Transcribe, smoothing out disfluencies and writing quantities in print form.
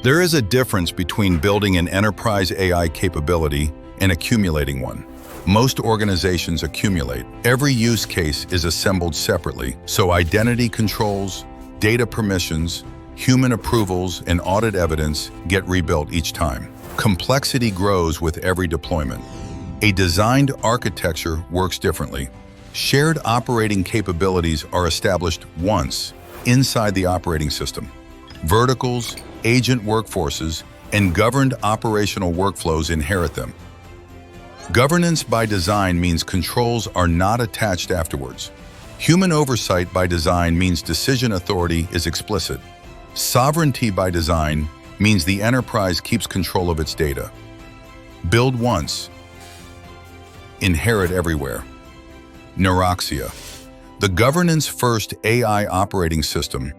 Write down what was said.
There is a difference between building an enterprise AI capability and accumulating one. Most organizations accumulate. Every use case is assembled separately, so identity controls, data permissions, human approvals, and audit evidence get rebuilt each time. Complexity grows with every deployment. A designed architecture works differently. Shared operating capabilities are established once inside the operating system. Verticals, agent workforces, and governed operational workflows inherit them. Governance by design means controls are not attached afterwards. Human oversight by design means decision authority is explicit. Sovereignty by design means the enterprise keeps control of its data. Build once, inherit everywhere. Naraxia, the governance-first AI operating system,